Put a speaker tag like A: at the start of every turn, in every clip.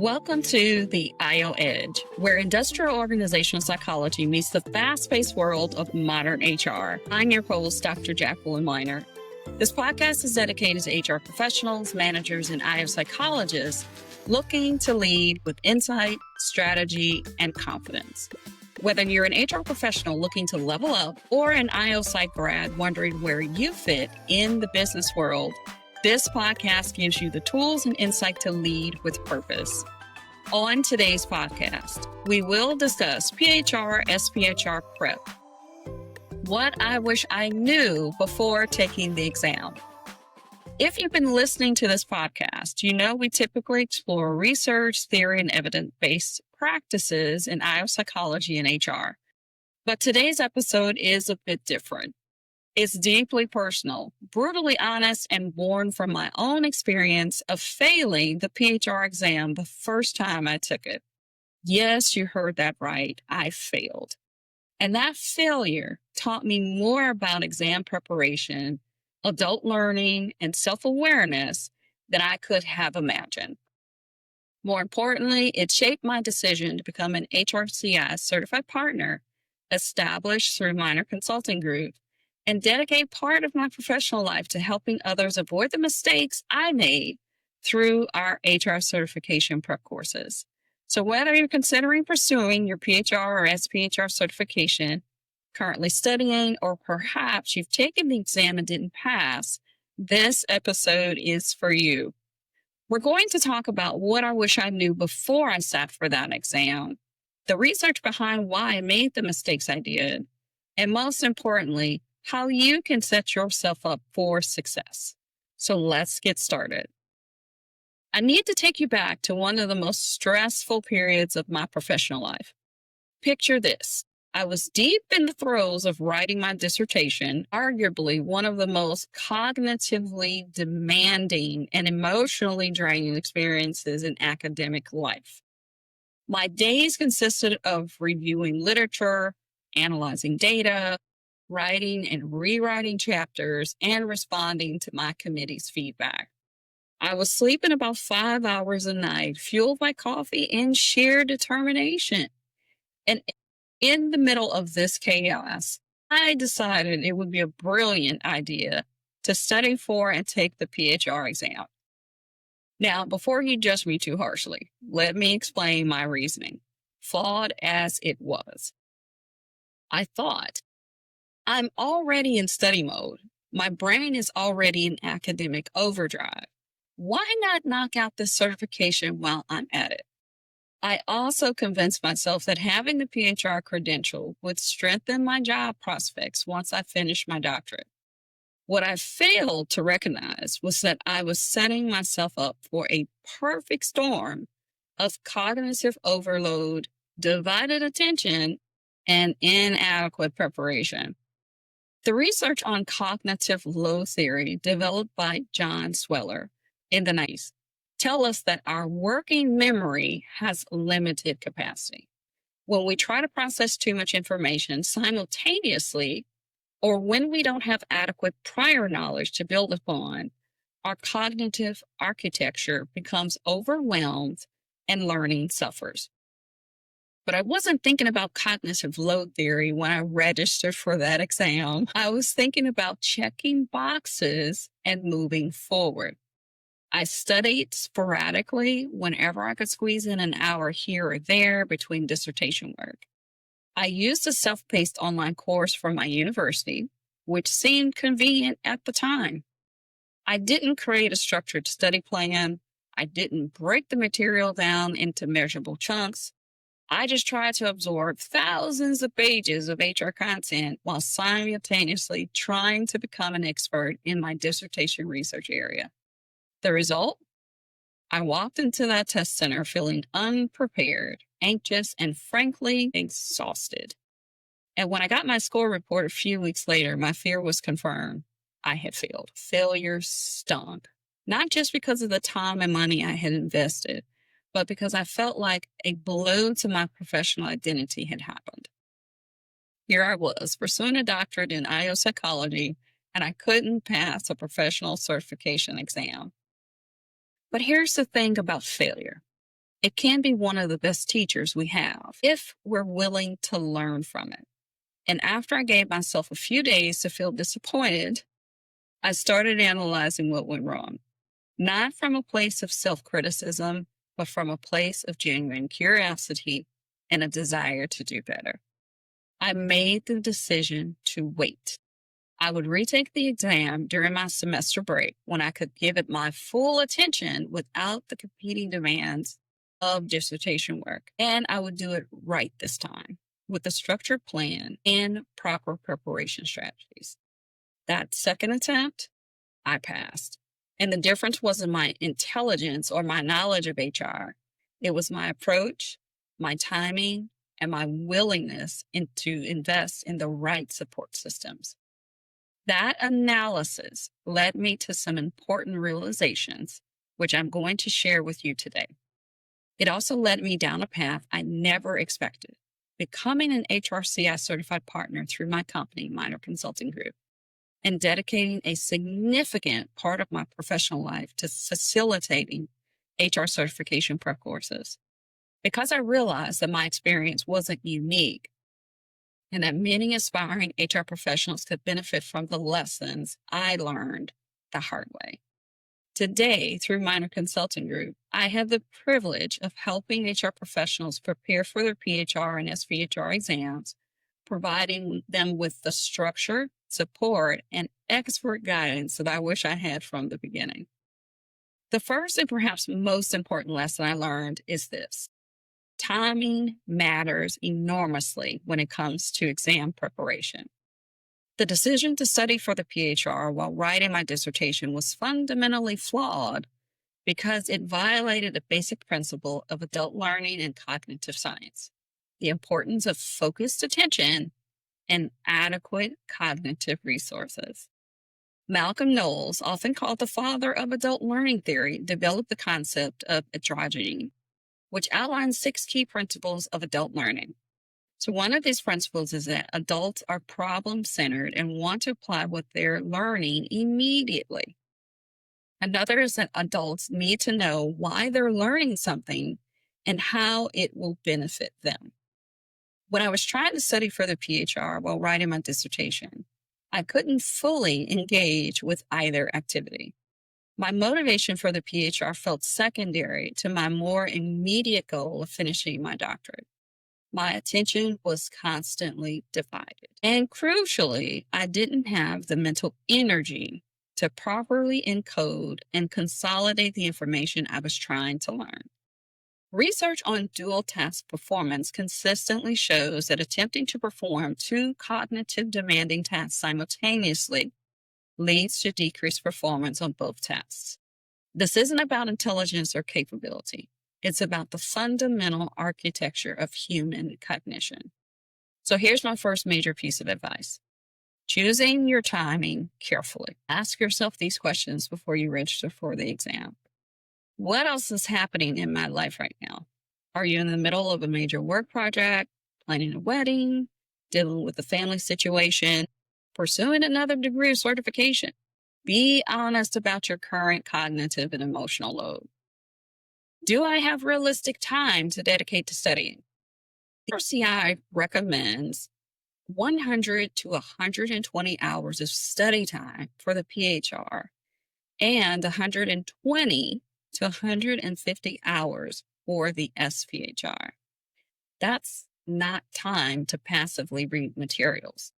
A: Welcome to the IO Edge, where industrial organizational psychology meets the fast-paced world of modern HR. I'm your host, Dr. Jacqueline Minor. This podcast is dedicated to HR professionals, managers, and IO psychologists looking to lead with insight, strategy, and confidence. Whether you're an HR professional looking to level up or an IO psych grad wondering where you fit in the business world, this podcast gives you the tools and insight to lead with purpose. On today's podcast, we will discuss PHR, SPHR prep. What I wish I knew before taking the exam. If you've been listening to this podcast, you know we typically explore research, theory, and evidence-based practices in IO psychology and HR. But today's episode is a bit different. It's deeply personal, brutally honest, and born from my own experience of failing the PHR exam the first time I took it. Yes, you heard that right. I failed. And that failure taught me more about exam preparation, adult learning, and self-awareness than I could have imagined. More importantly, it shaped my decision to become an HRCI certified partner, established through Minor Consulting Group, and dedicate part of my professional life to helping others avoid the mistakes I made through our HR certification prep courses. So whether you're considering pursuing your PHR or SPHR certification, currently studying, or perhaps you've taken the exam and didn't pass, this episode is for you. We're going to talk about what I wish I knew before I sat for that exam, the research behind why I made the mistakes I did, and most importantly, how you can set yourself up for success. So let's get started. I need to take you back to one of the most stressful periods of my professional life. Picture this. I was deep in the throes of writing my dissertation, arguably one of the most cognitively demanding and emotionally draining experiences in academic life. My days consisted of reviewing literature, analyzing data, writing and rewriting chapters, and responding to my committee's feedback. I was sleeping about 5 hours a night, fueled by coffee and sheer determination. And in the middle of this chaos, I decided it would be a brilliant idea to study for and take the PHR exam. Now, before you judge me too harshly, let me explain my reasoning, flawed as it was. I thought, I'm already in study mode. My brain is already in academic overdrive. Why not knock out this certification while I'm at it? I also convinced myself that having the PHR credential would strengthen my job prospects once I finished my doctorate. What I failed to recognize was that I was setting myself up for a perfect storm of cognitive overload, divided attention, and inadequate preparation. The research on cognitive load theory developed by John Sweller in the 90s tell us that our working memory has limited capacity. When we try to process too much information simultaneously, or when we don't have adequate prior knowledge to build upon, our cognitive architecture becomes overwhelmed and learning suffers. But I wasn't thinking about cognitive load theory when I registered for that exam. I was thinking about checking boxes and moving forward. I studied sporadically whenever I could squeeze in an hour here or there between dissertation work. I used a self-paced online course from my university, which seemed convenient at the time. I didn't create a structured study plan. I didn't break the material down into measurable chunks. I just tried to absorb thousands of pages of HR content while simultaneously trying to become an expert in my dissertation research area. The result? I walked into that test center feeling unprepared, anxious, and frankly exhausted. And when I got my score report a few weeks later, my fear was confirmed. I had failed. Failure stung, not just because of the time and money I had invested, but because I felt like a blow to my professional identity had happened. Here I was, pursuing a doctorate in IO psychology, and I couldn't pass a professional certification exam. But here's the thing about failure. It can be one of the best teachers we have if we're willing to learn from it. And after I gave myself a few days to feel disappointed, I started analyzing what went wrong, not from a place of self-criticism, but from a place of genuine curiosity and a desire to do better. I made the decision to wait. I would retake the exam during my semester break when I could give it my full attention without the competing demands of dissertation work. And I would do it right this time with a structured plan and proper preparation strategies. That second attempt, I passed. And the difference wasn't my intelligence or my knowledge of HR. It was my approach, my timing, and my willingness to invest in the right support systems. That analysis led me to some important realizations, which I'm going to share with you today. It also led me down a path I never expected, becoming an HRCI certified partner through my company, Minor Consulting Group, and dedicating a significant part of my professional life to facilitating HR certification prep courses. Because I realized that my experience wasn't unique and that many aspiring HR professionals could benefit from the lessons I learned the hard way. Today, through Minor Consulting Group, I have the privilege of helping HR professionals prepare for their PHR and SPHR exams, providing them with the structure, support, and expert guidance that I wish I had from the beginning. The first and perhaps most important lesson I learned is this: timing matters enormously when it comes to exam preparation. The decision to study for the PHR while writing my dissertation was fundamentally flawed because it violated a basic principle of adult learning and cognitive science: the importance of focused attention and adequate cognitive resources. Malcolm Knowles, often called the father of adult learning theory, developed the concept of heterogeny, which outlines 6 key principles of adult learning. So one of these principles is that adults are problem-centered and want to apply what they're learning immediately. Another is that adults need to know why they're learning something and how it will benefit them. When I was trying to study for the PHR while writing my dissertation, I couldn't fully engage with either activity. My motivation for the PHR felt secondary to my more immediate goal of finishing my doctorate. My attention was constantly divided. And crucially, I didn't have the mental energy to properly encode and consolidate the information I was trying to learn. Research on dual task performance consistently shows that attempting to perform 2 cognitive demanding tasks simultaneously leads to decreased performance on both tasks. This isn't about intelligence or capability. It's about the fundamental architecture of human cognition. So here's my first major piece of advice: choosing your timing carefully. Ask yourself these questions before you register for the exam. What else is happening in my life right now? Are you in the middle of a major work project, planning a wedding, dealing with a family situation, pursuing another degree of certification? Be honest about your current cognitive and emotional load. Do I have realistic time to dedicate to studying? The RCI recommends 100 to 120 hours of study time for the PHR and 120 to 150 hours for the SPHR. That's not time to passively read materials.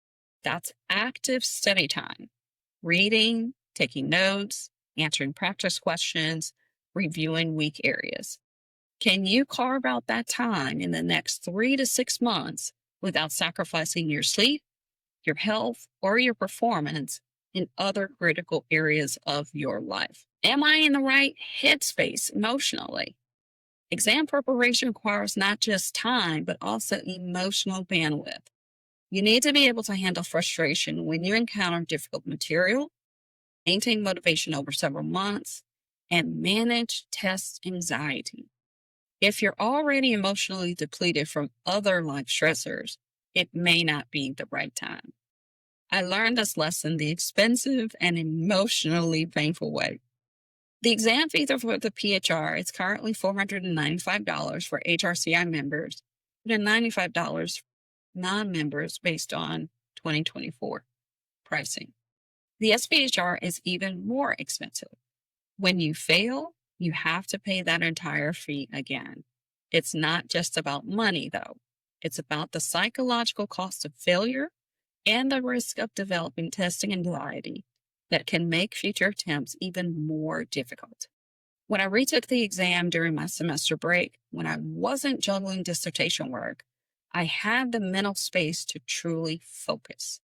A: That's active study time: reading, taking notes, answering practice questions, reviewing weak areas. Can you carve out that time in the next 3 to 6 months without sacrificing your sleep, your health, or your performance in other critical areas of your life? Am I in the right headspace emotionally? Exam preparation requires not just time, but also emotional bandwidth. You need to be able to handle frustration when you encounter difficult material, maintain motivation over several months, and manage test anxiety. If you're already emotionally depleted from other life stressors, it may not be the right time. I learned this lesson the expensive and emotionally painful way. The exam fee for the PHR is currently $495 for HRCI members and $95 for non-members based on 2024 pricing. The SPHR is even more expensive. When you fail, you have to pay that entire fee again. It's not just about money, though. It's about the psychological cost of failure and the risk of developing testing anxiety that can make future attempts even more difficult. When I retook the exam during my semester break, when I wasn't juggling dissertation work, I had the mental space to truly focus.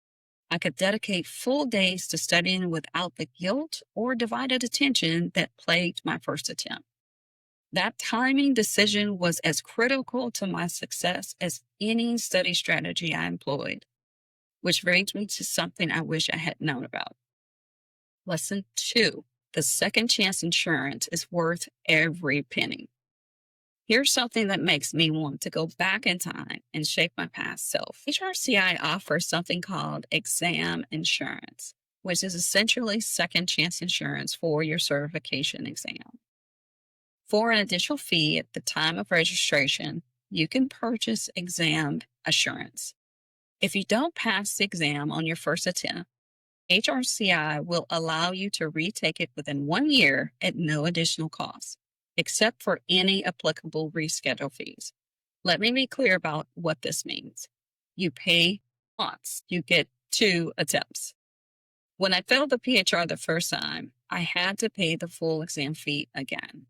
A: I could dedicate full days to studying without the guilt or divided attention that plagued my first attempt. That timing decision was as critical to my success as any study strategy I employed, which brings me to something I wish I had known about. Lesson 2, the second chance insurance is worth every penny. Here's something that makes me want to go back in time and shape my past self. HRCI offers something called exam insurance, which is essentially second chance insurance for your certification exam. For an additional fee at the time of registration, you can purchase exam assurance. If you don't pass the exam on your first attempt, HRCI will allow you to retake it within 1 year at no additional cost, except for any applicable reschedule fees. Let me be clear about what this means. You pay once, you get 2 attempts. When I failed the PHR the first time, I had to pay the full exam fee again.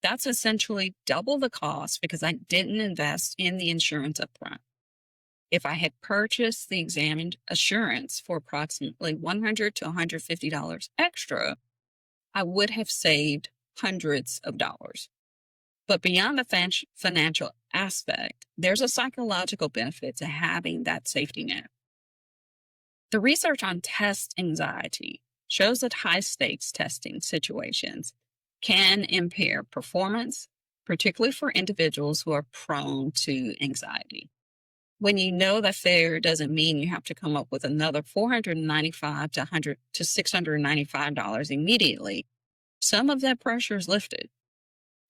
A: That's essentially double the cost because I didn't invest in the insurance upfront. If I had purchased the exam assurance for approximately $100 to $150 extra, I would have saved hundreds of dollars. But beyond the financial aspect, there's a psychological benefit to having that safety net. The research on test anxiety shows that high-stakes testing situations can impair performance, particularly for individuals who are prone to anxiety. When you know that failure doesn't mean you have to come up with another $495 to $695 immediately, some of that pressure is lifted.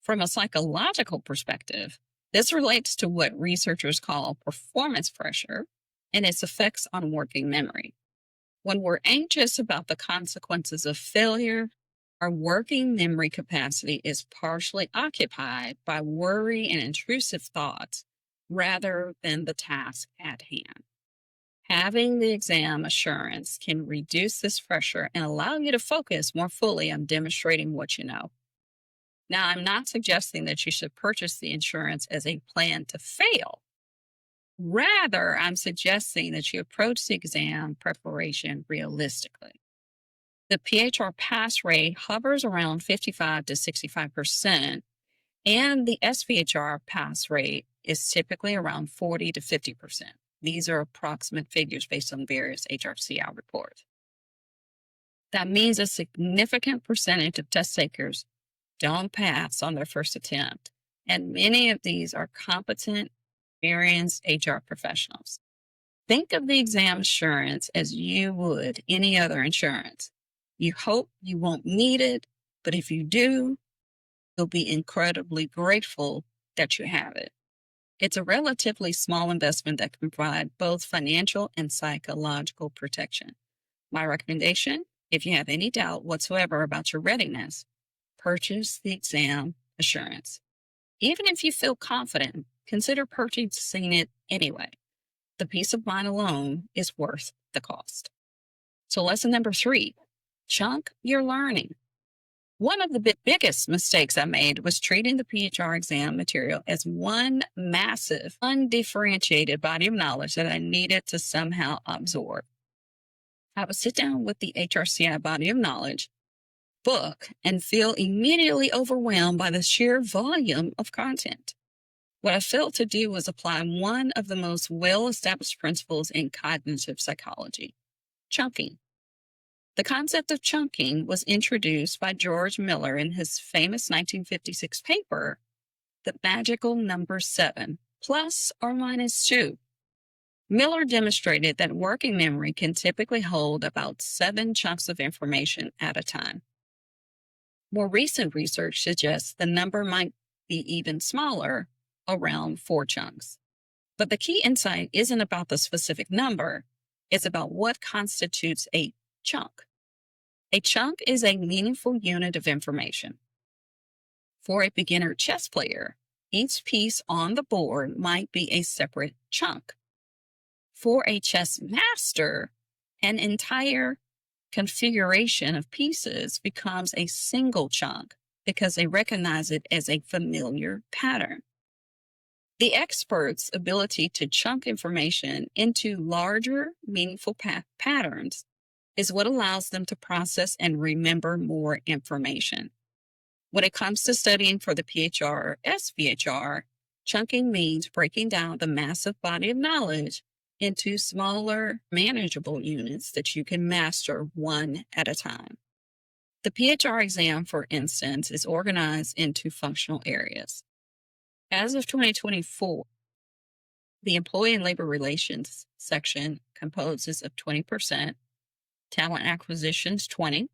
A: From a psychological perspective, this relates to what researchers call performance pressure and its effects on working memory. When we're anxious about the consequences of failure, our working memory capacity is partially occupied by worry and intrusive thoughts rather than the task at hand. Having the exam assurance can reduce this pressure and allow you to focus more fully on demonstrating what you know. Now, I'm not suggesting that you should purchase the insurance as a plan to fail. Rather, I'm suggesting that you approach the exam preparation realistically. The PHR pass rate hovers around 55 to 65%, and the SPHR pass rate is typically around 40 to 50%. These are approximate figures based on various HRCI reports. That means a significant percentage of test takers don't pass on their first attempt, and many of these are competent, experienced HR professionals. Think of the exam assurance as you would any other insurance. You hope you won't need it, but if you do, you'll be incredibly grateful that you have it. It's a relatively small investment that can provide both financial and psychological protection. My recommendation, if you have any doubt whatsoever about your readiness, purchase the exam assurance. Even if you feel confident, consider purchasing it anyway. The peace of mind alone is worth the cost. So lesson number 3, chunk your learning. One of the biggest mistakes I made was treating the PHR exam material as one massive, undifferentiated body of knowledge that I needed to somehow absorb. I would sit down with the HRCI body of knowledge book and feel immediately overwhelmed by the sheer volume of content. What I failed to do was apply one of the most well-established principles in cognitive psychology, chunking. The concept of chunking was introduced by George Miller in his famous 1956 paper, The Magical Number 7, plus or minus 2. Miller demonstrated that working memory can typically hold about 7 chunks of information at a time. More recent research suggests the number might be even smaller, around 4 chunks. But the key insight isn't about the specific number, it's about what constitutes a chunk. A chunk is a meaningful unit of information. For a beginner chess player, each piece on the board might be a separate chunk. For a chess master, an entire configuration of pieces becomes a single chunk because they recognize it as a familiar pattern. The expert's ability to chunk information into larger, meaningful patterns is what allows them to process and remember more information. When it comes to studying for the PHR or SPHR, chunking means breaking down the massive body of knowledge into smaller, manageable units that you can master one at a time. The PHR exam, for instance, is organized into functional areas. As of 2024, the Employee and Labor Relations section composes of 20%, talent acquisitions 20%,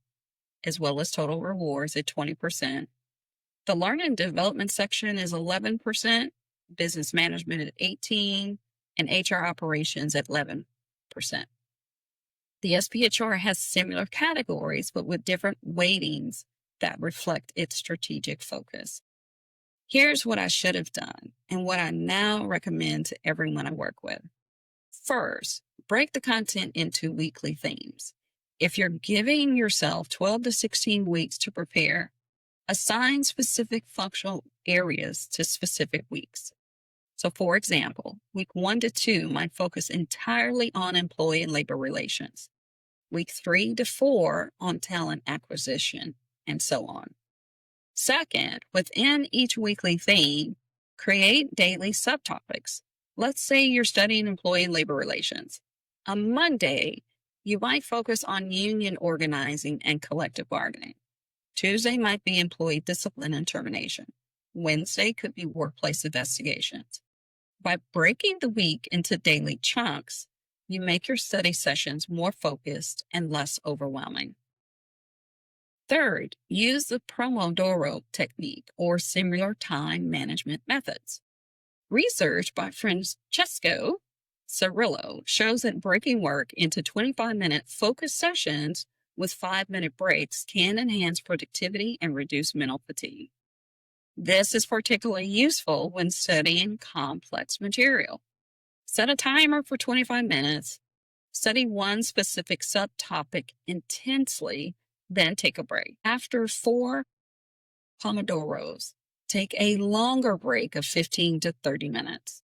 A: as well as total rewards at 20%. The Learning and Development section is 11%, Business Management at 18%, and HR Operations at 11%. The SPHR has similar categories, but with different weightings that reflect its strategic focus. Here's what I should have done and what I now recommend to everyone I work with. First, break the content into weekly themes. If you're giving yourself 12 to 16 weeks to prepare, assign specific functional areas to specific weeks. So, for example, week 1 to 2 might focus entirely on employee and labor relations, week 3 to 4 on talent acquisition, and so on. Second, within each weekly theme, create daily subtopics. Let's say you're studying employee and labor relations. On Monday, you might focus on union organizing and collective bargaining. Tuesday might be employee discipline and termination. Wednesday could be workplace investigations. By breaking the week into daily chunks, you make your study sessions more focused and less overwhelming. Third, use the Pomodoro technique or similar time management methods. Research by Francesco Cirillo shows that breaking work into 25-minute focused sessions with 5-minute breaks can enhance productivity and reduce mental fatigue. This is particularly useful when studying complex material. Set a timer for 25 minutes, study one specific subtopic intensely, then take a break. After 4 Pomodoros, take a longer break of 15 to 30 minutes.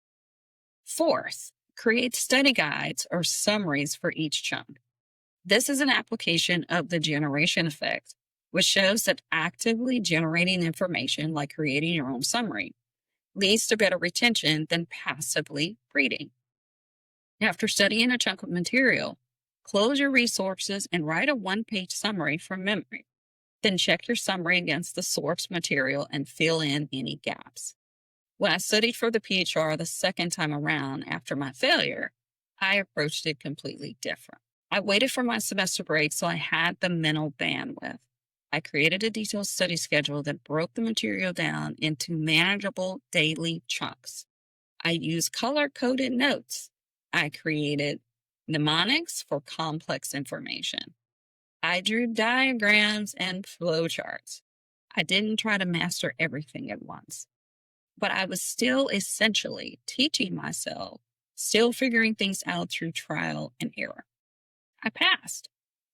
A: Fourth, create study guides or summaries for each chunk. This is an application of the generation effect, which shows that actively generating information, like creating your own summary, leads to better retention than passively reading. After studying a chunk of material, close your resources and write a 1-page summary from memory. Then check your summary against the source material and fill in any gaps. When I studied for the PHR the second time around after my failure, I approached it completely different. I waited for my semester break so I had the mental bandwidth. I created a detailed study schedule that broke the material down into manageable daily chunks. I used color-coded notes. I created mnemonics for complex information. I drew diagrams and flowcharts. I didn't try to master everything at once, but I was still essentially teaching myself, still figuring things out through trial and error. I passed,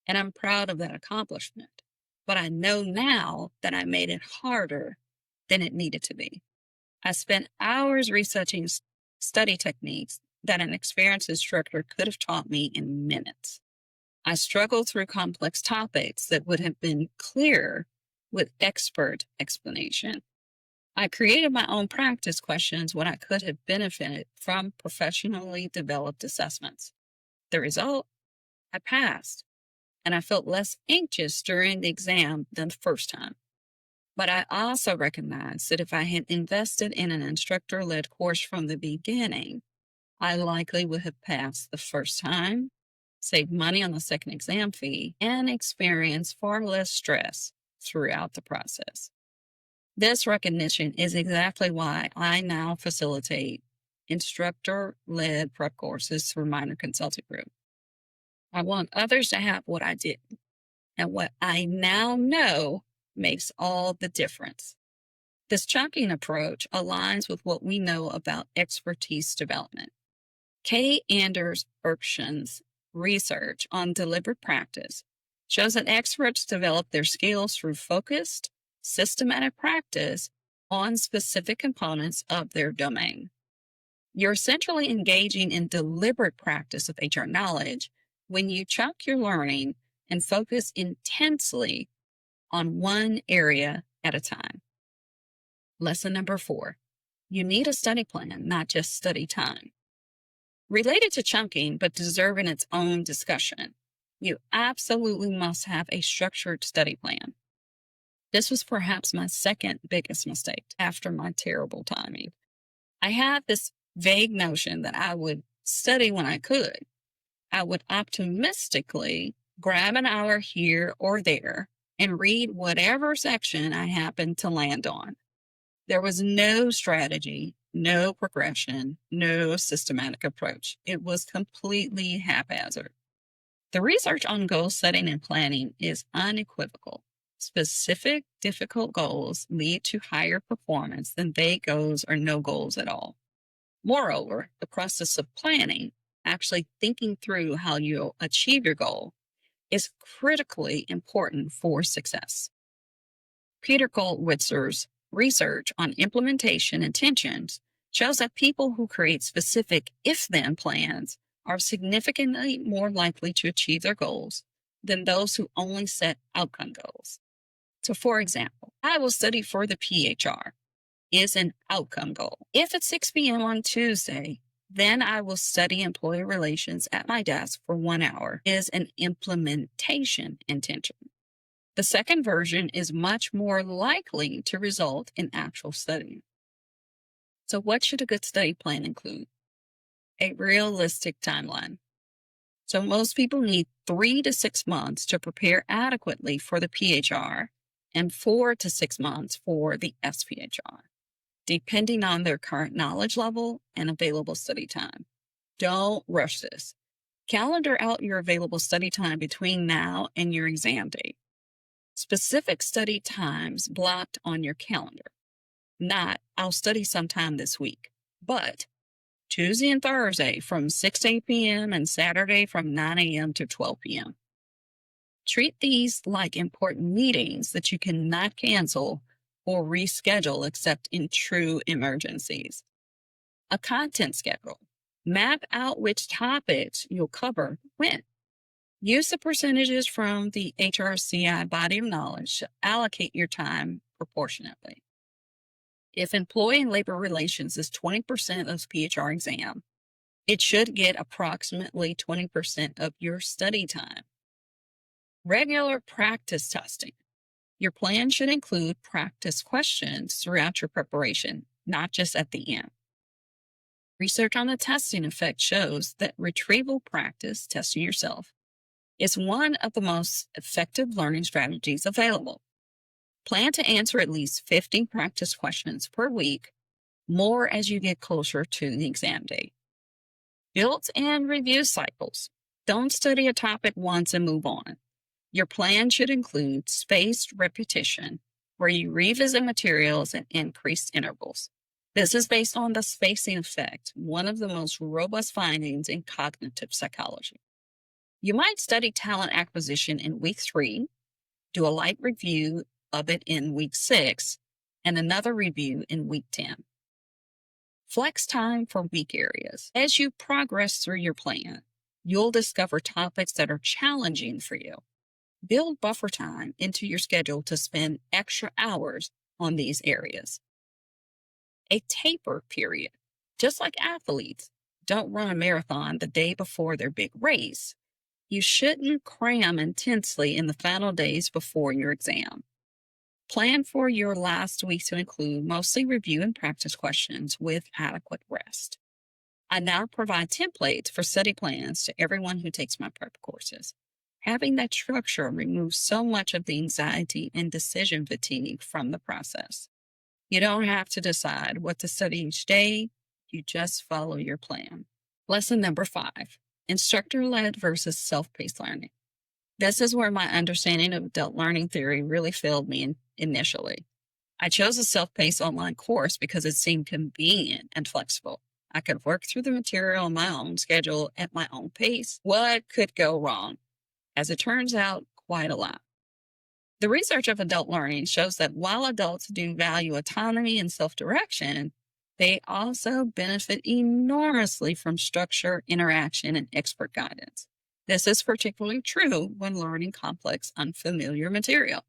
A: and I'm proud of that accomplishment, but I know now that I made it harder than it needed to be. I spent hours researching study techniques that an experienced instructor could have taught me in minutes. I struggled through complex topics that would have been clearer with expert explanation. I created my own practice questions when I could have benefited from professionally developed assessments. The result? I passed, and I felt less anxious during the exam than the first time. But I also recognized that if I had invested in an instructor-led course from the beginning, I likely would have passed the first time, saved money on the second exam fee, and experienced far less stress throughout the process. This recognition is exactly why I now facilitate instructor-led prep courses through Minor Consulting Group. I want others to have what I did, and what I now know makes all the difference. This chunking approach aligns with what we know about expertise development. Kay Anders Erpson's research on deliberate practice shows that experts develop their skills through focused, systematic practice on specific components of their domain. You're essentially engaging in deliberate practice of HR knowledge when you chunk your learning and focus intensely on one area at a time. Lesson number 4, you need a study plan, not just study time. Related to chunking, but deserving its own discussion, you absolutely must have a structured study plan. This was perhaps my second biggest mistake after my terrible timing. I had this vague notion that I would study when I could. I would optimistically grab an hour here or there and read whatever section I happened to land on. There was no strategy, no progression, no systematic approach. It was completely haphazard. The research on goal setting and planning is unequivocal. Specific, difficult goals lead to higher performance than vague goals or no goals at all. Moreover, the process of planning, actually thinking through how you'll achieve your goal, is critically important for success. Peter Goldwitzer's research on implementation intentions shows that people who create specific if-then plans are significantly more likely to achieve their goals than those who only set outcome goals. So, for example, I will study for the PHR is an outcome goal. If it's 6 p.m. on Tuesday, then I will study employee relations at my desk for 1 hour is an implementation intention. The second version is much more likely to result in actual studying. So what should a good study plan include? A realistic timeline. So most people need 3 to 6 months to prepare adequately for the PHR and 4 to 6 months for the SPHR, depending on their current knowledge level and available study time. Don't rush this. Calendar out your available study time between now and your exam date. Specific study times blocked on your calendar. Not, I'll study sometime this week, but Tuesday and Thursday from 6 to 8 p.m. and Saturday from 9 a.m. to 12 p.m. Treat these like important meetings that you cannot cancel or reschedule except in true emergencies. A content schedule. Map out which topics you'll cover when. Use the percentages from the HRCI body of knowledge to allocate your time proportionately. If employee and labor relations is 20% of the PHR exam, it should get approximately 20% of your study time. Regular practice testing. Your plan should include practice questions throughout your preparation, not just at the end. Research on the testing effect shows that retrieval practice, testing yourself, is one of the most effective learning strategies available. Plan to answer at least 50 practice questions per week, more as you get closer to the exam date. Built-in review cycles. Don't study a topic once and move on. Your plan should include spaced repetition, where you revisit materials at increased intervals. This is based on the spacing effect, one of the most robust findings in cognitive psychology. You might study talent acquisition in week 3, do a light review of it in week 6, and another review in week 10. Flex time for weak areas. As you progress through your plan, you'll discover topics that are challenging for you. Build buffer time into your schedule to spend extra hours on these areas. A taper period. Just like athletes don't run a marathon the day before their big race, you shouldn't cram intensely in the final days before your exam. Plan for your last week to include mostly review and practice questions with adequate rest. I now provide templates for study plans to everyone who takes my prep courses. Having that structure removes so much of the anxiety and decision fatigue from the process. You don't have to decide what to study each day, you just follow your plan. Lesson number 5, instructor-led versus self-paced learning. This is where my understanding of adult learning theory really failed me initially. I chose a self-paced online course because it seemed convenient and flexible. I could work through the material on my own schedule at my own pace. What could go wrong? As it turns out, quite a lot. The research of adult learning shows that while adults do value autonomy and self-direction, they also benefit enormously from structure, interaction, and expert guidance. This is particularly true when learning complex, unfamiliar material.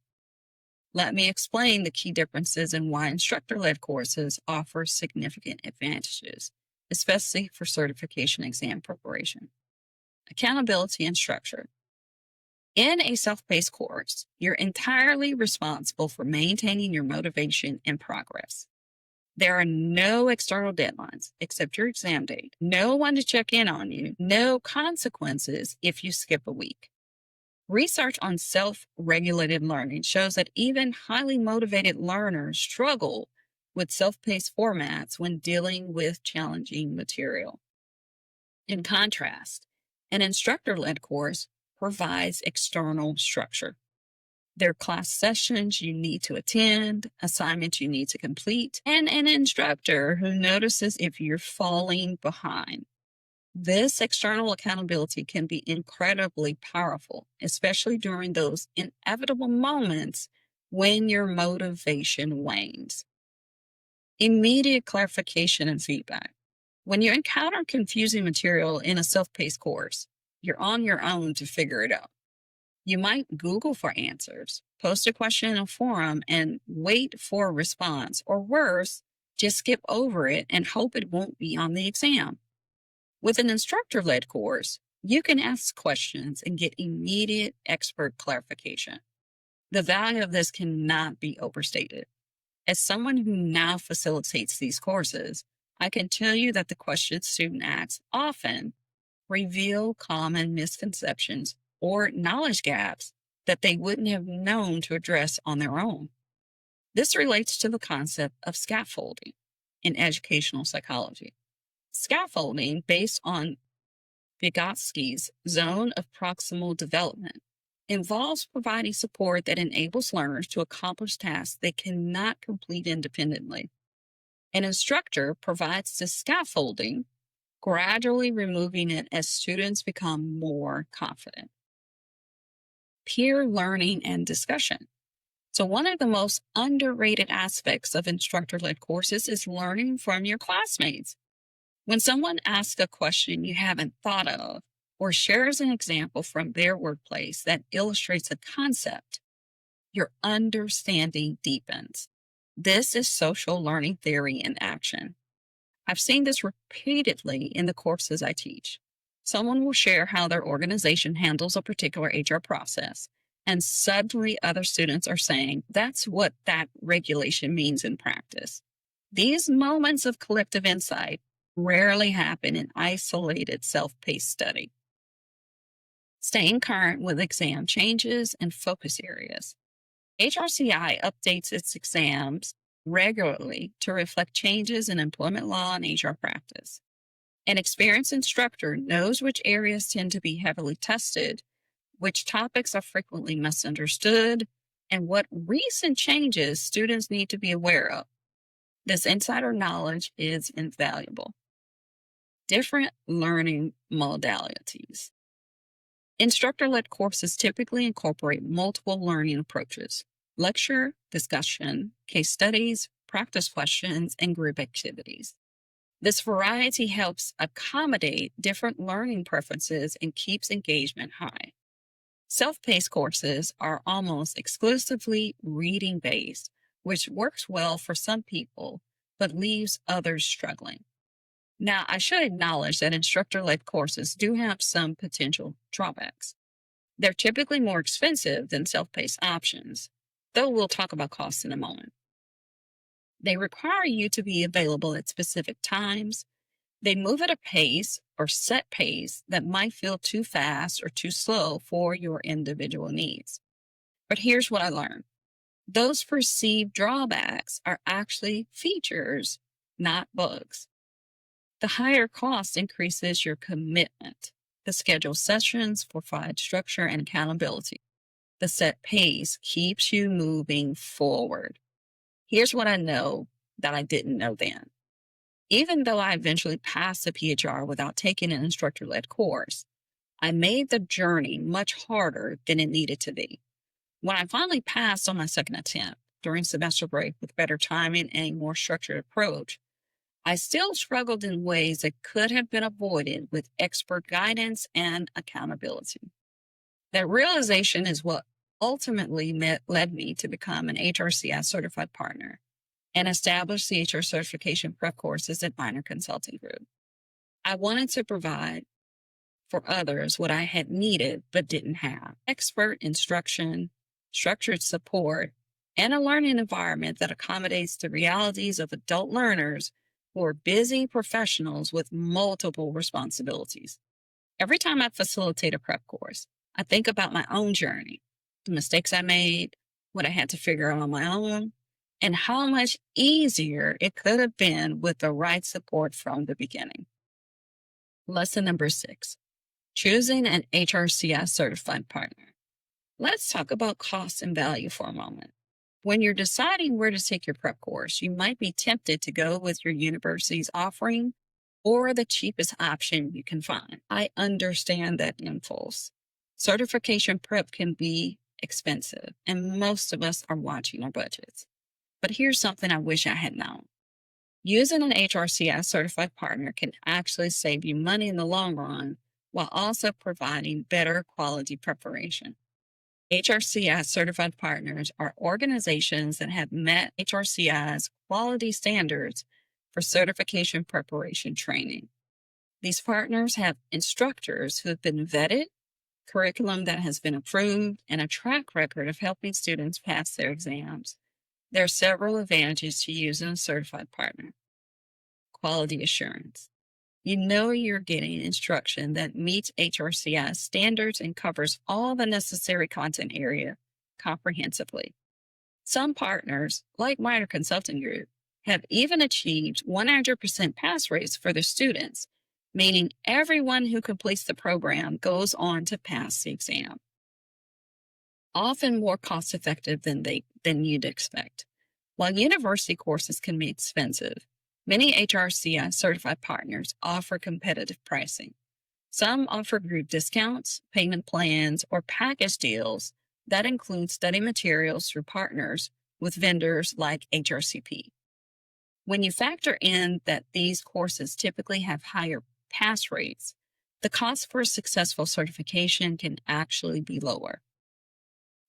A: Let me explain the key differences and why instructor-led courses offer significant advantages, especially for certification exam preparation. Accountability and structure. In a self-paced course, you're entirely responsible for maintaining your motivation and progress. There are no external deadlines except your exam date, no one to check in on you, no consequences if you skip a week. Research on self-regulated learning shows that even highly motivated learners struggle with self-paced formats when dealing with challenging material. In contrast, an instructor-led course provides external structure. There are class sessions you need to attend, assignments you need to complete, and an instructor who notices if you're falling behind. This external accountability can be incredibly powerful, especially during those inevitable moments when your motivation wanes. Immediate clarification and feedback. When you encounter confusing material in a self-paced course, you're on your own to figure it out. You might Google for answers, post a question in a forum, and wait for a response, or worse, just skip over it and hope it won't be on the exam. With an instructor-led course, you can ask questions and get immediate expert clarification. The value of this cannot be overstated. As someone who now facilitates these courses, I can tell you that the questions students ask often reveal common misconceptions or knowledge gaps that they wouldn't have known to address on their own. This relates to the concept of scaffolding in educational psychology. Scaffolding, based on Vygotsky's zone of proximal development, involves providing support that enables learners to accomplish tasks they cannot complete independently. An instructor provides the scaffolding, gradually removing it as students become more confident. Peer learning and discussion. So one of the most underrated aspects of instructor-led courses is learning from your classmates. When someone asks a question you haven't thought of or shares an example from their workplace that illustrates a concept, your understanding deepens. This is social learning theory in action. I've seen this repeatedly in the courses I teach. Someone will share how their organization handles a particular HR process, and suddenly other students are saying, that's what that regulation means in practice. These moments of collective insight rarely happen in isolated self-paced study. Staying current with exam changes and focus areas. HRCI updates its exams regularly to reflect changes in employment law and HR practice. An experienced instructor knows which areas tend to be heavily tested, which topics are frequently misunderstood, and what recent changes students need to be aware of. This insider knowledge is invaluable. Different learning modalities. Instructor-led courses typically incorporate multiple learning approaches: lecture, discussion, case studies, practice questions, and group activities. This variety helps accommodate different learning preferences and keeps engagement high. Self-paced courses are almost exclusively reading-based, which works well for some people, but leaves others struggling. Now, I should acknowledge that instructor-led courses do have some potential drawbacks. They're typically more expensive than self-paced options, though we'll talk about costs in a moment. They require you to be available at specific times, They move at a pace or set pace that might feel too fast or too slow for your individual needs. But here's what I learned. Those perceived drawbacks are actually features, not bugs. The higher cost increases your commitment. The scheduled sessions provide structure and accountability. The set pace keeps you moving forward. Here's what I know that I didn't know then. Even though I eventually passed the PHR without taking an instructor-led course, I made the journey much harder than it needed to be. When I finally passed on my second attempt during semester break with better timing and a more structured approach, I still struggled in ways that could have been avoided with expert guidance and accountability. That realization is what ultimately led me to become an HRCI certified partner and establish the HR certification prep courses at Minor Consulting Group. I wanted to provide for others what I had needed but didn't have: expert instruction, structured support, and a learning environment that accommodates the realities of adult learners who are busy professionals with multiple responsibilities. Every time I facilitate a prep course, I think about my own journey, the mistakes I made, what I had to figure out on my own, and how much easier it could have been with the right support from the beginning. Lesson number 6, choosing an HRCI certified partner. Let's talk about cost and value for a moment. When you're deciding where to take your prep course, you might be tempted to go with your university's offering or the cheapest option you can find. I understand that impulse. Certification prep can be expensive, and most of us are watching our budgets. But here's something I wish I had known. Using an HRCI certified partner can actually save you money in the long run while also providing better quality preparation. HRCI certified partners are organizations that have met HRCI's quality standards for certification preparation training. These partners have instructors who have been vetted, curriculum that has been approved, and a track record of helping students pass their exams. There are several advantages to using a certified partner. Quality assurance. You know you're getting instruction that meets HRCI standards and covers all the necessary content area comprehensively. Some partners, like Minor Consulting Group, have even achieved 100% pass rates for their students, meaning everyone who completes the program goes on to pass the exam. Often more cost-effective than you'd expect. While university courses can be expensive, many HRCI certified partners offer competitive pricing. Some offer group discounts, payment plans, or package deals that include study materials through partners with vendors like HRCP. When you factor in that these courses typically have higher pass rates, the cost for a successful certification can actually be lower.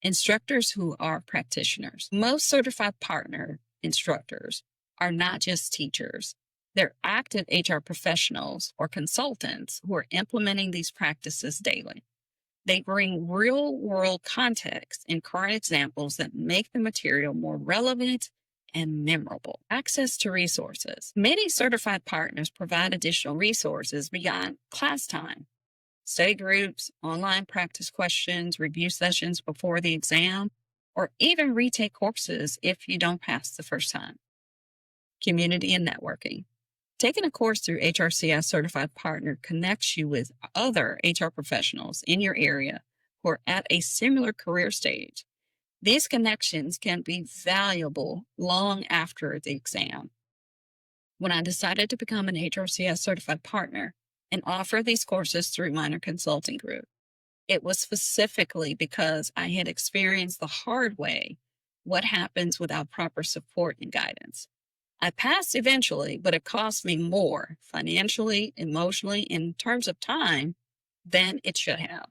A: Instructors who are practitioners. Most certified partner instructors are not just teachers. They're active HR professionals or consultants who are implementing these practices daily. They bring real-world context and current examples that make the material more relevant and memorable. Access to resources. Many certified partners provide additional resources beyond class time. Study groups, online practice questions, review sessions before the exam, or even retake courses if you don't pass the first time. Community and networking. Taking a course through HRCI certified partner connects you with other HR professionals in your area who are at a similar career stage. These connections can be valuable long after the exam. When I decided to become an HRCI certified partner and offer these courses through Minor Consulting Group, it was specifically because I had experienced the hard way what happens without proper support and guidance. I passed eventually, but it cost me more financially, emotionally, in terms of time than it should have.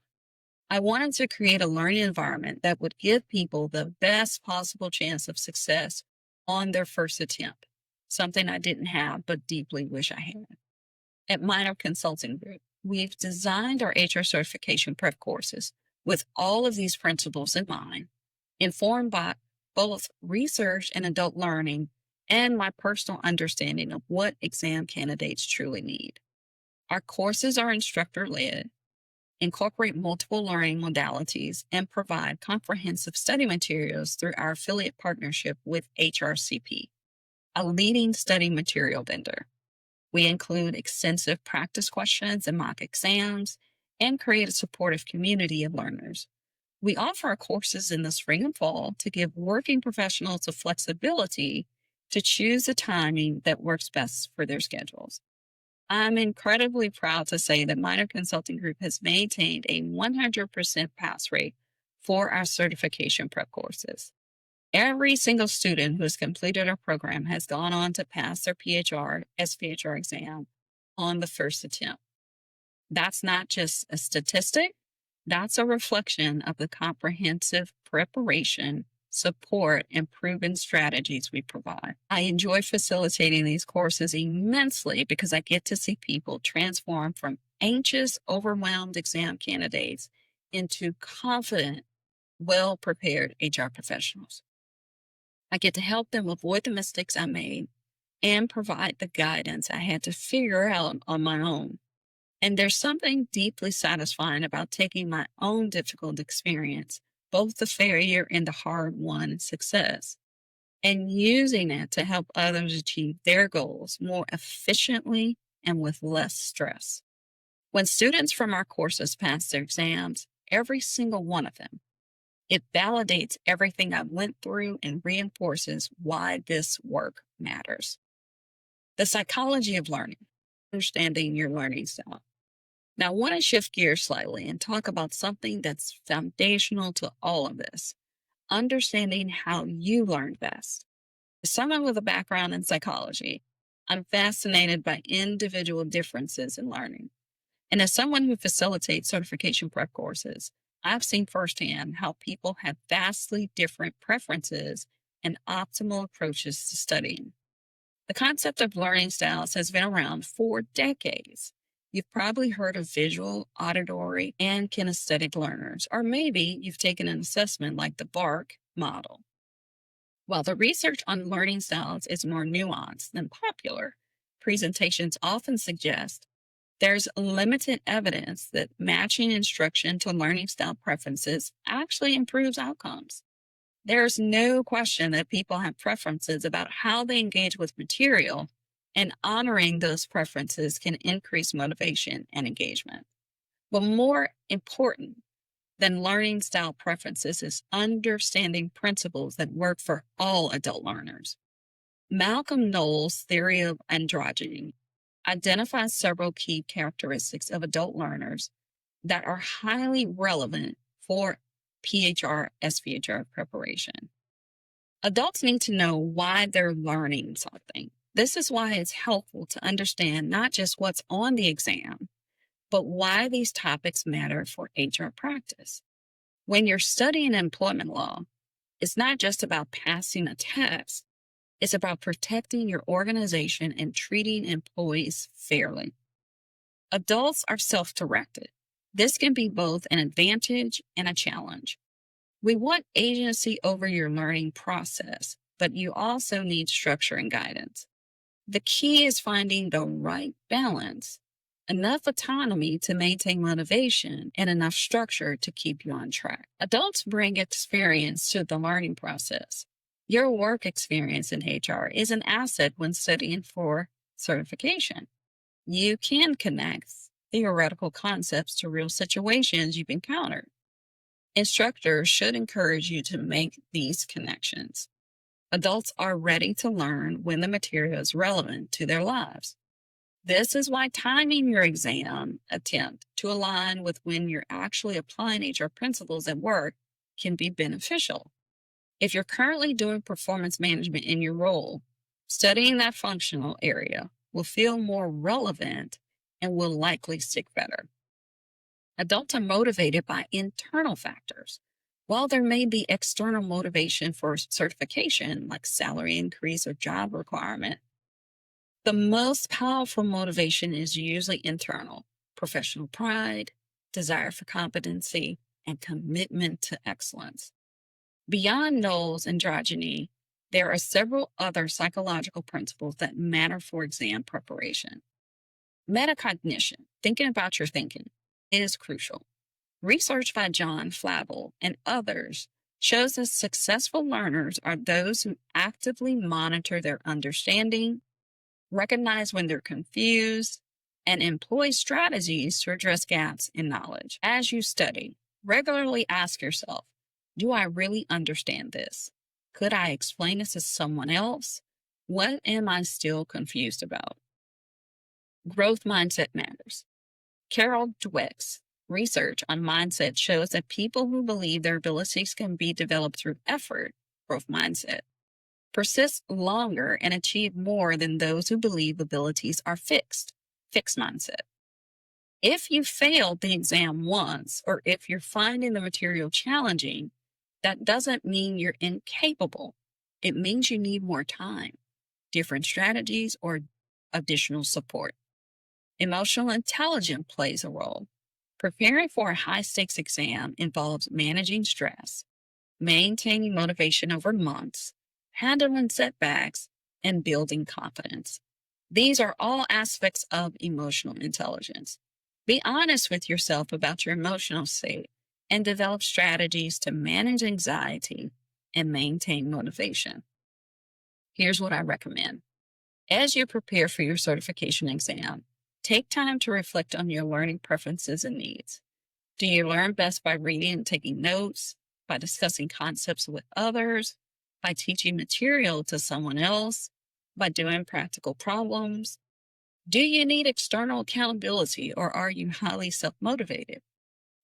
A: I wanted to create a learning environment that would give people the best possible chance of success on their first attempt, something I didn't have but deeply wish I had. At Minor Consulting Group, we've designed our HR certification prep courses with all of these principles in mind, informed by both research and adult learning, and my personal understanding of what exam candidates truly need. Our courses are instructor-led, incorporate multiple learning modalities, and provide comprehensive study materials through our affiliate partnership with HRCP, a leading study material vendor. We include extensive practice questions and mock exams and create a supportive community of learners. We offer our courses in the spring and fall to give working professionals the flexibility to choose the timing that works best for their schedules. I'm incredibly proud to say that Minor Consulting Group has maintained a 100% pass rate for our certification prep courses. Every single student who has completed our program has gone on to pass their PHR, SPHR exam on the first attempt. That's not just a statistic, that's a reflection of the comprehensive preparation, support, and proven strategies we provide. I enjoy facilitating these courses immensely because I get to see people transform from anxious, overwhelmed exam candidates into confident, well-prepared HR professionals. I get to help them avoid the mistakes I made and provide the guidance I had to figure out on my own. And there's something deeply satisfying about taking my own difficult experience, both the failure and the hard-won success, and using it to help others achieve their goals more efficiently and with less stress. When students from our courses pass their exams, every single one of them, it validates everything I went through and reinforces why this work matters. The psychology of learning, understanding your learning style. Now, I want to shift gears slightly and talk about something that's foundational to all of this, understanding how you learn best. As someone with a background in psychology, I'm fascinated by individual differences in learning. And as someone who facilitates certification prep courses, I've seen firsthand how people have vastly different preferences and optimal approaches to studying. The concept of learning styles has been around for decades. You've probably heard of visual, auditory, and kinesthetic learners, or maybe you've taken an assessment like the BARC model. While the research on learning styles is more nuanced than popular, presentations often suggest there's limited evidence that matching instruction to learning style preferences actually improves outcomes. There's no question that people have preferences about how they engage with material, and honoring those preferences can increase motivation and engagement. But more important than learning style preferences is understanding principles that work for all adult learners. Malcolm Knowles' theory of androgyny identifies several key characteristics of adult learners that are highly relevant for PHR, SPHR preparation. Adults need to know why they're learning something. This is why it's helpful to understand not just what's on the exam, but why these topics matter for HR practice. When you're studying employment law, it's not just about passing a test, it's about protecting your organization and treating employees fairly. Adults are self-directed. This can be both an advantage and a challenge. We want agency over your learning process, but you also need structure and guidance. The key is finding the right balance, enough autonomy to maintain motivation, and enough structure to keep you on track. Adults bring experience to the learning process. Your work experience in HR is an asset when studying for certification. You can connect theoretical concepts to real situations you've encountered. Instructors should encourage you to make these connections. Adults are ready to learn when the material is relevant to their lives. This is why timing your exam attempt to align with when you're actually applying HR principles at work can be beneficial. If you're currently doing performance management in your role, studying that functional area will feel more relevant and will likely stick better. Adults are motivated by internal factors. While there may be external motivation for certification, like salary increase or job requirement, the most powerful motivation is usually internal: professional pride, desire for competency, and commitment to excellence. Beyond Knowles' androgyny, There are several other psychological principles that matter for exam preparation. Metacognition, thinking about your thinking, is crucial. Research by John Flavel and others shows that successful learners are those who actively monitor their understanding, recognize when they're confused, and employ strategies to address gaps in knowledge. As you study, regularly ask yourself, do I really understand this? Could I explain this to someone else? What am I still confused about? Growth mindset matters. Carol Dweck's research on mindset shows that people who believe their abilities can be developed through effort, growth mindset, persist longer and achieve more than those who believe abilities are fixed mindset. If you failed the exam once, or if you're finding the material challenging, that doesn't mean you're incapable. It means you need more time, different strategies, or additional support. Emotional intelligence plays a role. Preparing for a high-stakes exam involves managing stress, maintaining motivation over months, handling setbacks, and building confidence. These are all aspects of emotional intelligence. Be honest with yourself about your emotional state and develop strategies to manage anxiety and maintain motivation. Here's what I recommend. As you prepare for your certification exam, take time to reflect on your learning preferences and needs. Do you learn best by reading and taking notes, by discussing concepts with others, by teaching material to someone else, by doing practical problems? Do you need external accountability, or are you highly self-motivated?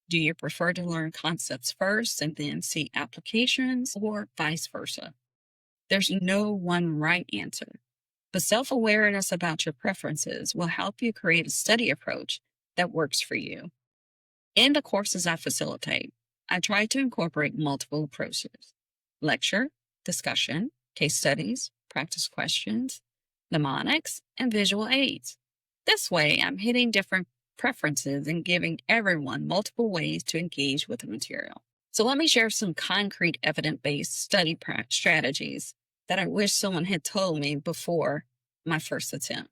A: Do you prefer to learn concepts first and then see applications, or vice versa? There's no one right answer, but self-awareness about your preferences will help you create a study approach that works for you. In the courses I facilitate, I try to incorporate multiple approaches: lecture, discussion, case studies, practice questions, mnemonics, and visual aids. This way, I'm hitting different preferences and giving everyone multiple ways to engage with the material. So let me share some concrete evidence-based study strategies that I wish someone had told me before my first attempt.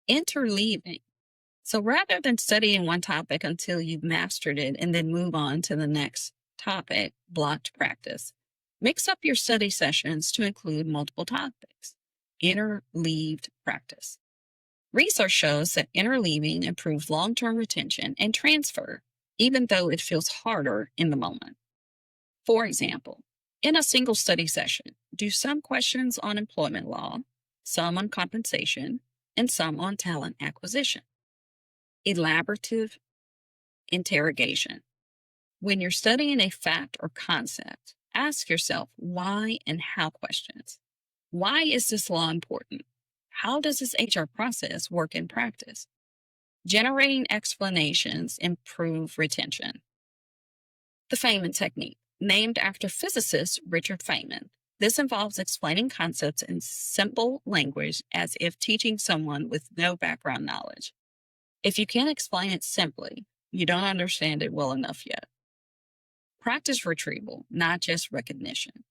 A: Interleaving. So rather than studying one topic until you've mastered it and then move on to the next topic, blocked practice, mix up your study sessions to include multiple topics. Interleaved practice. Research shows that interleaving improves long-term retention and transfer, even though it feels harder in the moment. For example, in a single study session, do some questions on employment law, some on compensation, and some on talent acquisition. Elaborative interrogation. When you're studying a fact or concept, ask yourself why and how questions. Why is this law important? How does this HR process work in practice? Generating explanations improve retention. The Feynman technique, named after physicist Richard Feynman. This involves explaining concepts in simple language as if teaching someone with no background knowledge. If you can't explain it simply, you don't understand it well enough yet. Practice retrieval, not just recognition.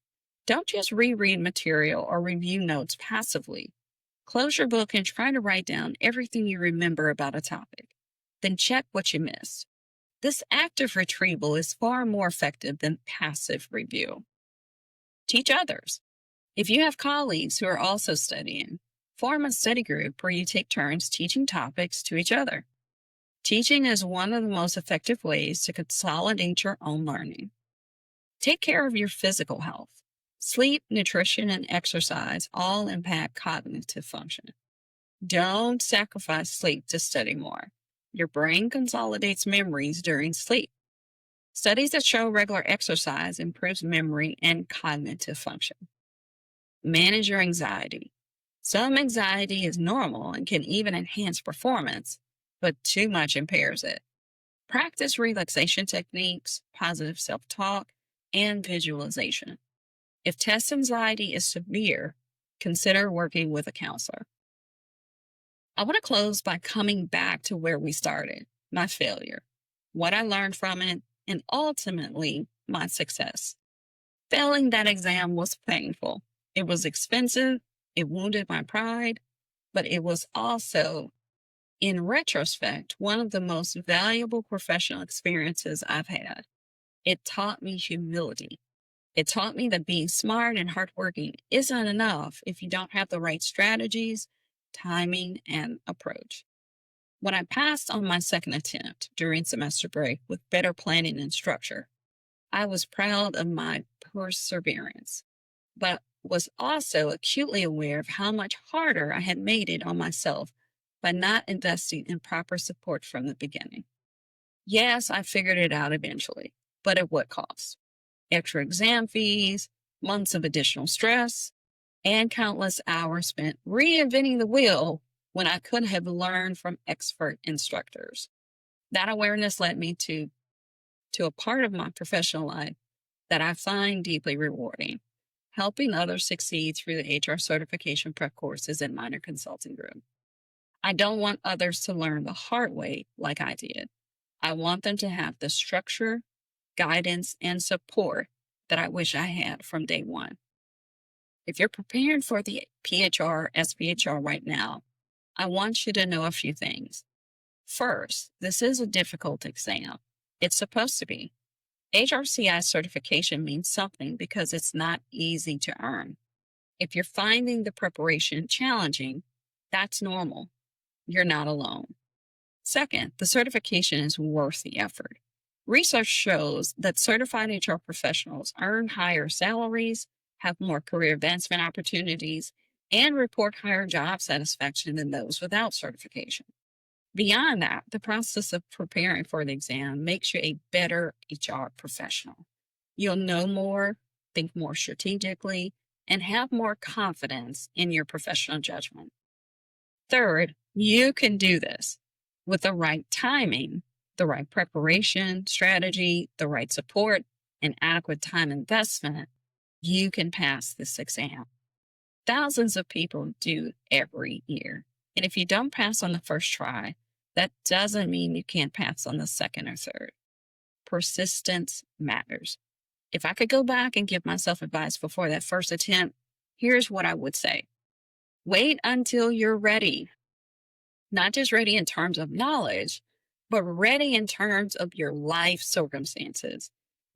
A: Don't just reread material or review notes passively. Close your book and try to write down everything you remember about a topic. Then check what you missed. This active retrieval is far more effective than passive review. Teach others. If you have colleagues who are also studying, form a study group where you take turns teaching topics to each other. Teaching is one of the most effective ways to consolidate your own learning. Take care of your physical health. Sleep, nutrition, and exercise all impact cognitive function. Don't sacrifice sleep to study more. Your brain consolidates memories during sleep. Studies that show regular exercise improves memory and cognitive function. Manage your anxiety. Some anxiety is normal and can even enhance performance, but too much impairs it. Practice relaxation techniques, positive self-talk, and visualization. If test anxiety is severe, consider working with a counselor. I want to close by coming back to where we started, my failure, what I learned from it, and ultimately my success. Failing that exam was painful. It was expensive, it wounded my pride, but it was also, in retrospect, one of the most valuable professional experiences I've had. It taught me humility. It taught me that being smart and hardworking isn't enough if you don't have the right strategies, timing, and approach. When I passed on my second attempt during semester break with better planning and structure, I was proud of my perseverance, but was also acutely aware of how much harder I had made it on myself by not investing in proper support from the beginning. Yes, I figured it out eventually, but at what cost? Extra exam fees, months of additional stress, and countless hours spent reinventing the wheel when I could have learned from expert instructors. That awareness led me to a part of my professional life that I find deeply rewarding, helping others succeed through the HR certification prep courses at Minor Consulting Group. I don't want others to learn the hard way like I did. I want them to have the structure, guidance, and support that I wish I had from day one. If you're preparing for the PHR, SPHR right now, I want you to know a few things. First, this is a difficult exam. It's supposed to be. HRCI certification means something because it's not easy to earn. If you're finding the preparation challenging, that's normal. You're not alone. Second, the certification is worth the effort. Research shows that certified HR professionals earn higher salaries, have more career advancement opportunities, and report higher job satisfaction than those without certification. Beyond that, the process of preparing for the exam makes you a better HR professional. You'll know more, think more strategically, and have more confidence in your professional judgment. Third, you can do this with the right timing, the right preparation, strategy, the right support, and adequate time investment. You can pass this exam. Thousands of people do every year. And if you don't pass on the first try, that doesn't mean you can't pass on the second or third. Persistence matters. If I could go back and give myself advice before that first attempt, here's what I would say. Wait until you're ready. Not just ready in terms of knowledge, but ready in terms of your life circumstances.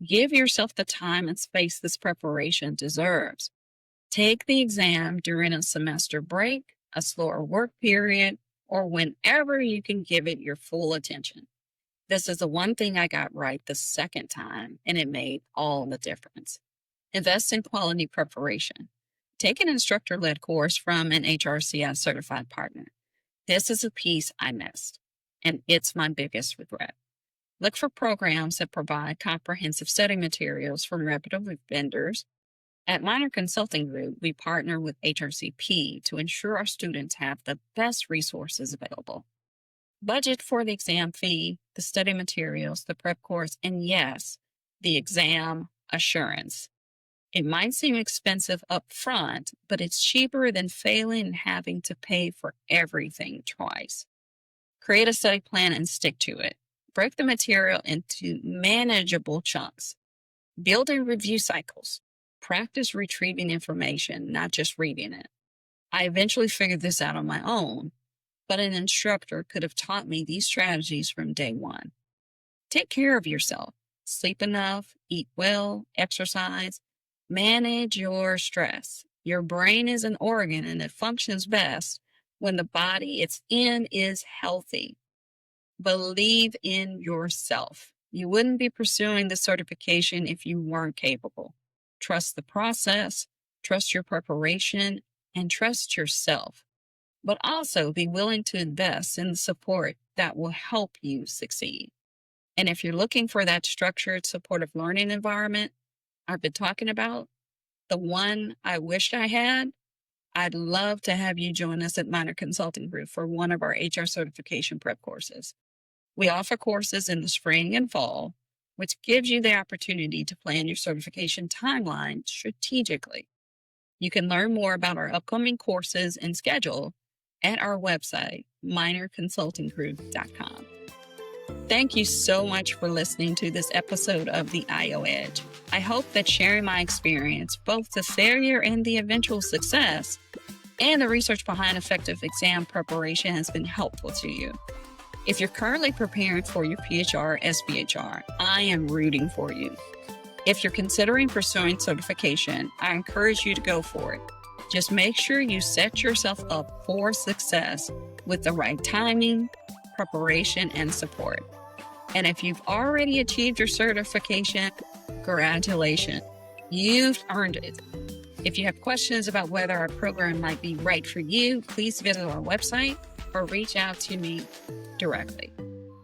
A: Give yourself the time and space this preparation deserves. Take the exam during a semester break, a slower work period, or whenever you can give it your full attention. This is the one thing I got right the second time, and it made all the difference. Invest in quality preparation. Take an instructor-led course from an HRCI certified partner. This is a piece I missed, and it's my biggest regret. Look for programs that provide comprehensive study materials from reputable vendors. At Minor Consulting Group, we partner with HRCP to ensure our students have the best resources available. Budget for the exam fee, the study materials, the prep course, and yes, the exam assurance. It might seem expensive up front, but it's cheaper than failing and having to pay for everything twice. Create a study plan and stick to it. Break the material into manageable chunks. Build in review cycles. Practice retrieving information, not just reading it. I eventually figured this out on my own, but an instructor could have taught me these strategies from day one. Take care of yourself. Sleep enough, eat well, exercise, manage your stress. Your brain is an organ and it functions best when the body it's in is healthy. Believe in yourself. You wouldn't be pursuing the certification if you weren't capable. Trust the process, trust your preparation, and trust yourself. But also be willing to invest in the support that will help you succeed. And if you're looking for that structured, supportive learning environment I've been talking about, the one I wished I had, I'd love to have you join us at Minor Consulting Group for one of our HR certification prep courses. We offer courses in the spring and fall, which gives you the opportunity to plan your certification timeline strategically. You can learn more about our upcoming courses and schedule at our website, minorconsultinggroup.com. Thank you so much for listening to this episode of the IO Edge. I hope that sharing my experience, both the failure and the eventual success, and the research behind effective exam preparation has been helpful to you. If you're currently preparing for your PHR, SPHR, I am rooting for you. If you're considering pursuing certification, I encourage you to go for it. Just make sure you set yourself up for success with the right timing, preparation, and support. And if you've already achieved your certification, congratulations, you've earned it. If you have questions about whether our program might be right for you, please visit our website or reach out to me directly.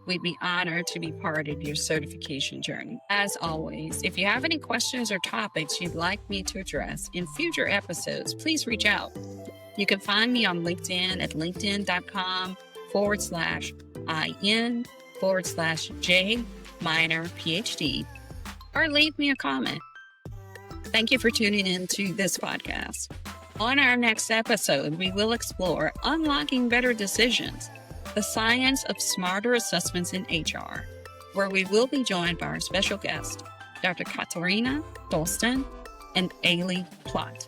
A: We'd be honored to be part of your certification journey. As always, if you have any questions or topics you'd like me to address in future episodes, please reach out. You can find me on LinkedIn at linkedin.com/IN/J Minor PhD, or leave me a comment. Thank you for tuning in to this podcast. On our next episode, we will explore unlocking better decisions, the science of smarter assessments in HR, where we will be joined by our special guests, Dr. Katarina Dolston and Ailey Plott.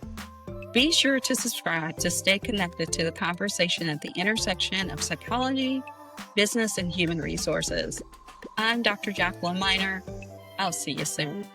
A: Be sure to subscribe to stay connected to the conversation at the intersection of psychology, business, and human resources. I'm Dr. Jacqueline Minor. I'll see you soon.